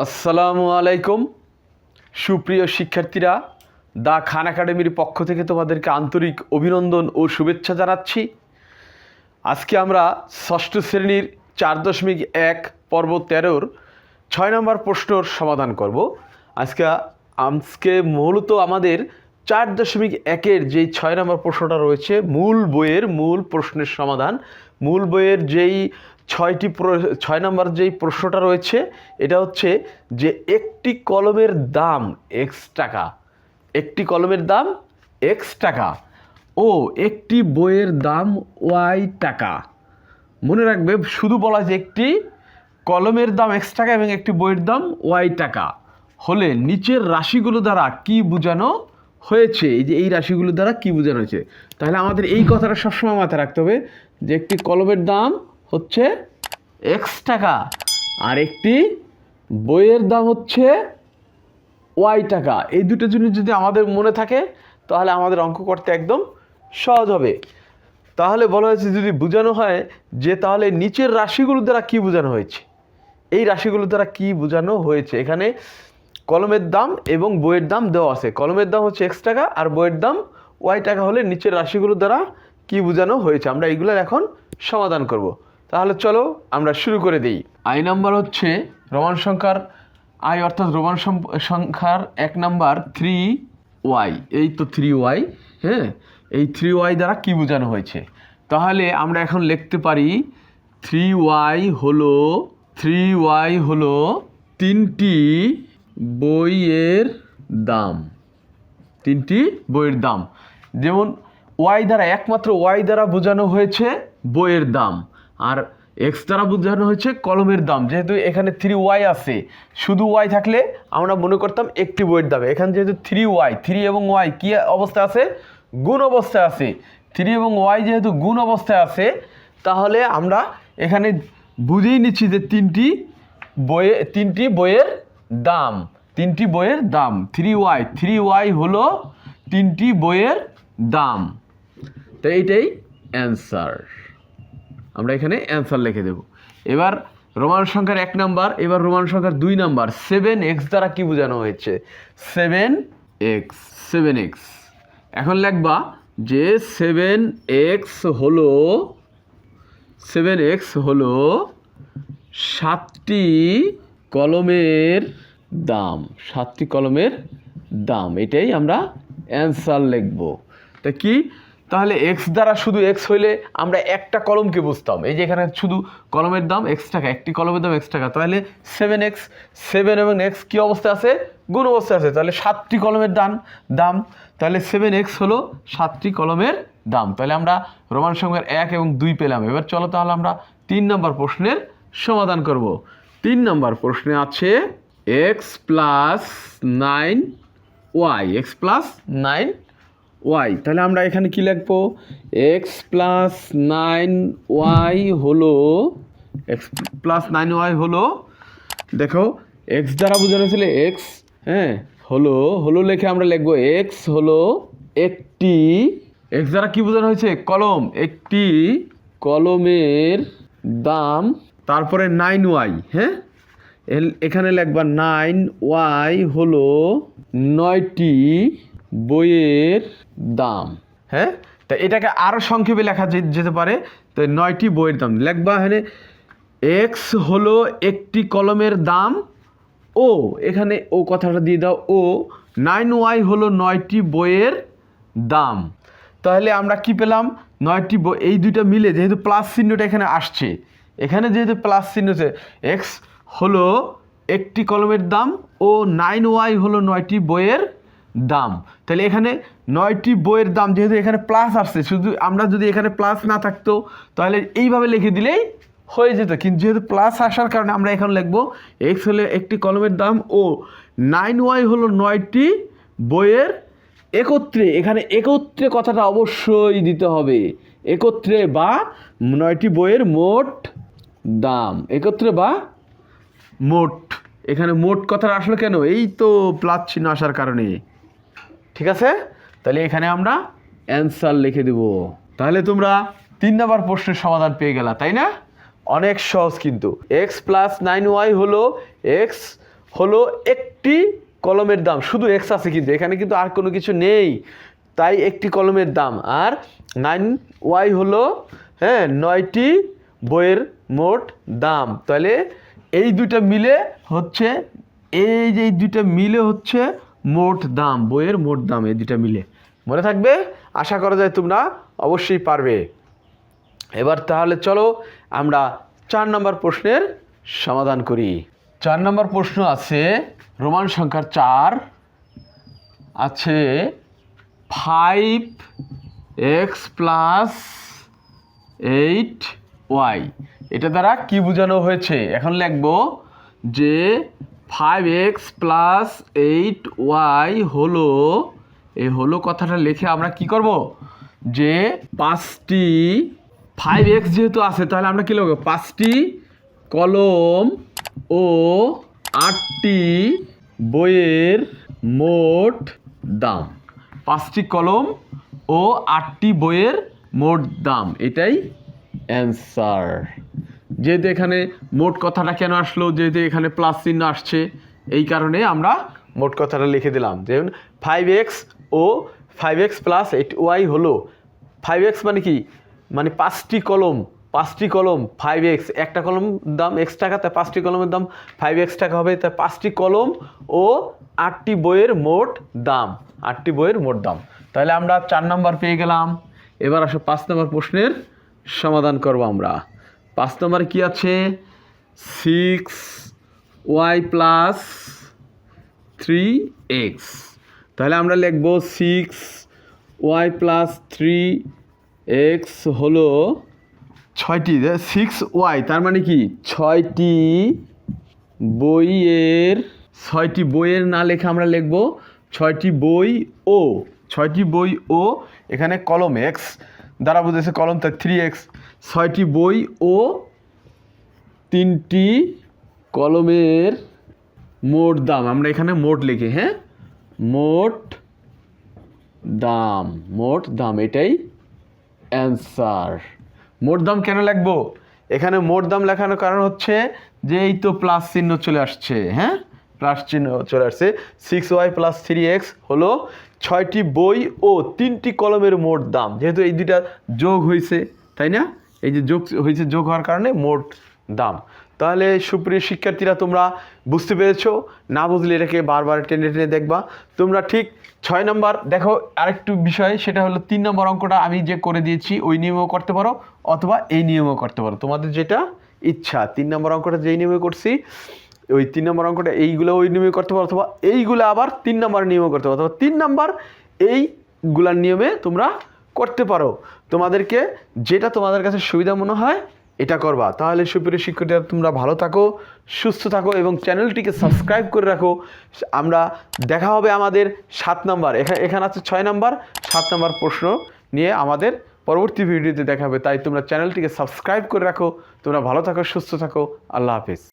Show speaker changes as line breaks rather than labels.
আসসালামু আলাইকুম সুপ্রিয় শিক্ষার্থীরা, দা খান একাডেমির পক্ষ থেকে তোমাদেরকে আন্তরিক অভিনন্দন ও শুভেচ্ছা জানাচ্ছি। আজকে আমরা ষষ্ঠ শ্রেণীর 4.1 পর্ব 13-র 6 নম্বর প্রশ্নর সমাধান করব। আজকে মূলত আমাদের 4.1-এর যেই 6 নম্বর প্রশ্নটা রয়েছে মূল বইয়ের মূল প্রশ্নের সমাধান। মূল বইয়ের যেই 6 নম্বর যেই প্রশ্নটা রয়েছে এটা হচ্ছে যে একটি কলমের দাম x টাকা, একটি কলমের দাম x টাকা ও একটি বইয়ের দাম y টাকা। মনে রাখবে, শুধু বলা যে একটি কলমের দাম x টাকা এবং একটি বইয়ের দাম y টাকা হলে নিচের রাশিগুলো দ্বারা কি বোঝানো হয়েছে। এই যে এই রাশিগুলো দ্বারা কি বোঝানো হয়েছে, তাহলে আমাদের এই কথাটা সবসময় মাথায় রাখতে হবে যে একটি কলমের দাম হচ্ছে x টাকা আর একটি বইয়ের দাম হচ্ছে y টাকা। এই দুটো জিনিস যদি আমাদের মনে থাকে তাহলে আমাদের অঙ্ক করতে একদম সহজ হবে। তাহলে বলা হয়েছে যদি বোঝানো হয় যে তাহলে নিচের রাশিগুলো দ্বারা কি বোঝানো হয়েছে, এই রাশিগুলো দ্বারা কি বোঝানো হয়েছে। এখানে কলমের দাম এবং বইয়ের দাম দেওয়া আছে। কলমের দাম হচ্ছে x টাকা আর বইয়ের দাম y টাকা হলে নিচের রাশিগুলো দ্বারা কি বোঝানো হয়েছে আমরা এইগুলো এখন সমাধান করব। তাহলে চলো আমরা শুরু করে দিই। আই নাম্বার হচ্ছে রোমান সংখ্যার আই অর্থাৎ রোমান সংখ্যার 1 নাম্বার 3y, এই তো 3y। হ্যাঁ, এই 3y দ্বারা কি বোঝানো হয়েছে, তাহলে আমরা এখন লিখতে পারি 3y হলো 3টি বইয়ের দাম, 3টি বইয়ের দাম। যেমন y দ্বারা একমাত্র y দ্বারা বোঝানো হয়েছে বইয়ের দাম আর x দ্বারা বোঝানো হয়েছে কলমের দাম। যেহেতু এখানে 3y আছে, শুধু y থাকলে আমরা মনে করতাম একটি বইয়ের দাম। এখানে যেহেতু 3 এবং y কি অবস্থায় আছে, গুণ অবস্থায় আছে। 3 এবং y যেহেতু গুণ অবস্থায় আছে তাহলে আমরা এখানে বুঝেই নিচ্ছি যে 3টি বইয়ের দাম, 3টি বইয়ের দাম। 3y হলো 3টি বইয়ের দাম। তো এইটাই অ্যান্সার, আমরা এখানে অ্যান্সার লিখে দেব। এবার রোমান সংখ্যার 1 নাম্বার, এবার রোমান সংখ্যার 2 নাম্বার 7x দ্বারা কি বোঝানো হয়েছে। 7x এখন লিখবা যে 7x হলো 7টি কলমের দাম, 7টি কলমের দাম। এটাই আমরা অ্যান্সার লিখব। তা কি, তাহলে x দ্বারা শুধু x হইলে আমরা একটা কলমকে বুঝতাম। এই যে এখানে শুধু কলমের দাম x টাকা, একটি কলমের দাম x টাকা, তাহলে 7x, 7 এবং x কি অবস্থায় আছে, গুণ অবস্থায় আছে। তাহলে 7টি কলমের দাম, তাহলে 7x হলো 7টি কলমের দাম। তাহলে আমরা রোমান সংখ্যার 1 এবং 2 পেলাম। এবার চলো তাহলে আমরা 3 নম্বর প্রশ্নের সমাধান করব। 3 নম্বর প্রশ্নে আছে x + 9y, x + 9y। তাহলে আমরা এখানে কি লিখবো, x + 9y হলো দেখো x দ্বারা বোঝানো ছিল x, হ্যাঁ, হলো লিখে আমরা লিখবো x হলো একটি, x দ্বারা কি বোঝানো হয়েছে, কলম, একটি কলমের দাম। তারপরে 9y, হ্যাঁ, এখানে লিখবা 9y হলো 9টি বইয়ের দাম। হ্যাঁ, তা এটাকে আরও সংক্ষেপে লেখা যেতে পারে। তো 9টি বইয়ের দাম লিখবা। এখানে x হলো একটি কলমের দাম ও এখানে ও কথাটা দিয়ে দাও ও 9y হলো 9টি বইয়ের দাম। তাহলে আমরা কি পেলাম, 9টি বই, এই দুইটা মিলে যেহেতু প্লাস চিহ্নটা এখানে আসছে, এখানে যেহেতু প্লাস চিহ্ন আছে, x হলো একটি কলমের দাম ও 9y হলো 9টি বইয়ের দাম। তাহলে এখানে 9টি বইয়ের দাম যেহেতু এখানে প্লাস আসছে, শুধু আমরা যদি এখানে প্লাস না থাকতো তাহলে এইভাবে লিখে দিলেই হয়ে যেত, কিন্তু যেহেতু প্লাস আসার কারণে আমরা এখানে লিখবো x হলো একটি কলমের দাম ও 9y হলো 9টি বইয়ের একত্রে। এখানে একত্রে কথাটা অবশ্যই দিতে হবে, একত্রে বা 9টি বইয়ের মোট দাম, একত্রে বা মোট। এখানে মোট কথাটা আসলে কেন, এই তো প্লাস চিহ্ন আসার কারণে। ঠিক আছে, তাহলে এখানে আমরা অ্যান্সার লিখে দেব। তাহলে তোমরা 3 নম্বর প্রশ্নের সমাধান পেয়ে গেলা, তাই না? অনেক সহজ কিন্তু। x + 9y হলো x হলো একটি কলমের দাম, শুধু এক্স আছে কিন্তু এখানে কিন্তু আর কোনো কিছু নেই, তাই একটি কলমের দাম। আর 9y হলো 9টি বইয়ের মোট দাম। তাহলে এই দুইটা মিলে হচ্ছে এই দুইটা মিলে হচ্ছে মোট দাম, বইয়ের মোট দাম, এই দুইটা মিলে। মনে থাকবে? আশা করা যায় তোমরা অবশ্যই পারবে। এবার তাহলে চলো আমরা 4 নম্বর প্রশ্নের সমাধান করি। 4 নম্বর প্রশ্ন আছে রোমান সংখ্যার 4 আছে 5x + 8y। এটা দ্বারা কি বোঝানো হয়েছে? এখন লিখব যে 5x + 8y হলো, এই হলো কথাটা লিখে আমরা কি করব, যে 5টি 5x যেহেতু আছে তাহলে আমরা কি লিখব, 5টি কলম ও 8টি বইয়ের মোট দাম। 5টি কলম ও 8টি বইয়ের মোট দাম, এটাই অ্যান্সার। যেহেতু এখানে মোট কথাটা কেন আসলো, যেহেতু এখানে প্লাস চিহ্ন আসছে, এই কারণে আমরা মোট কথাটা লিখে দিলাম। যেমন 5x ও 5x + 8y হলো, 5x মানে কি, মানে 5টি কলম 5x, একটা কলম দাম x টাকা, তাই 5টি কলমের দাম 5x টাকা হবে, তাই 5টি কলম ও 8টি বইয়ের মোট দাম, 8টি বইয়ের মোট দাম। তাহলে আমরা 4 নম্বর পেয়ে গেলাম। এবার আসো 5 নম্বর প্রশ্নের সমাধান করব আমরা। 5 নম্বরে কি আছে, 6y + 3x। তাহলে আমরা লিখব 6y + 3x হলো 6টি, 6y তার মানে কি 6টি বইয়ের না লেখা আমরা লিখব 6টি বই ও এখানে কলম x দ্বারা বুঝেছে কলম, তাই 3x, 6টি বই ও 3টি কলমের মোট দাম। আমরা এখানে মোট লিখি, মোট দাম, এটাই অ্যান্সার। মোট দাম কেন লিখবো? এখানে মোট দাম লেখানোর কারণ হচ্ছে যে এই তো প্লাস চিহ্ন চলে আসছে, প্লাস চিহ্ন চলে আসছে। 6y + 3x হলো 6টি বই ও 3টি কলমের মোট দাম। যেহেতু এই দুইটা যোগ হয়েছে, তাই না, এই যে যোগ হয়েছে, যোগ হওয়ার কারণে মোট দাম। তাহলে সুপ্রিয় শিক্ষার্থীরা তোমরা বুঝতে পেরেছো? না বুঝলে এটাকে বারবার টেনে টেনে দেখবা। তোমরা ঠিক 6 নম্বর দেখো, আরেকটু বিষয়, সেটা হলো 3 নম্বর অঙ্কটা আমি যে করে দিয়েছি ওই নিয়মেও করতে পারো অথবা এই নিয়মেও করতে পারো, তোমাদের যেটা ইচ্ছা। 3 নম্বর অঙ্কটা যেই নিয়মে করছি ওই 3 নম্বর অঙ্কটা এইগুলো ওই নিয়মে করতে পারো, অথবা এইগুলো আবার 3 নম্বর নিয়মে করতে পারো, অথবা 3 নম্বর এইগুলার নিয়মে তোমরা করতে পারো। তোমাদেরকে যেটা তোমাদের কাছে সুবিধা মনে হয় এটা করবা। তাহলে সুপ্রিয় শিক্ষার্থীরা তোমরা ভালো থাকো, সুস্থ থাকো এবং চ্যানেলটিকে সাবস্ক্রাইব করে রাখো। আমরা দেখা হবে আমাদের 7 নম্বর, এখানে আছে 6 নম্বর, 7 নম্বর প্রশ্ন নিয়ে আমাদের পরবর্তী ভিডিওতে দেখা হবে। তাই তোমরা চ্যানেলটিকে সাবস্ক্রাইব করে রাখো। তোমরা ভালো থাকো, সুস্থ থাকো। আল্লাহ হাফেজ।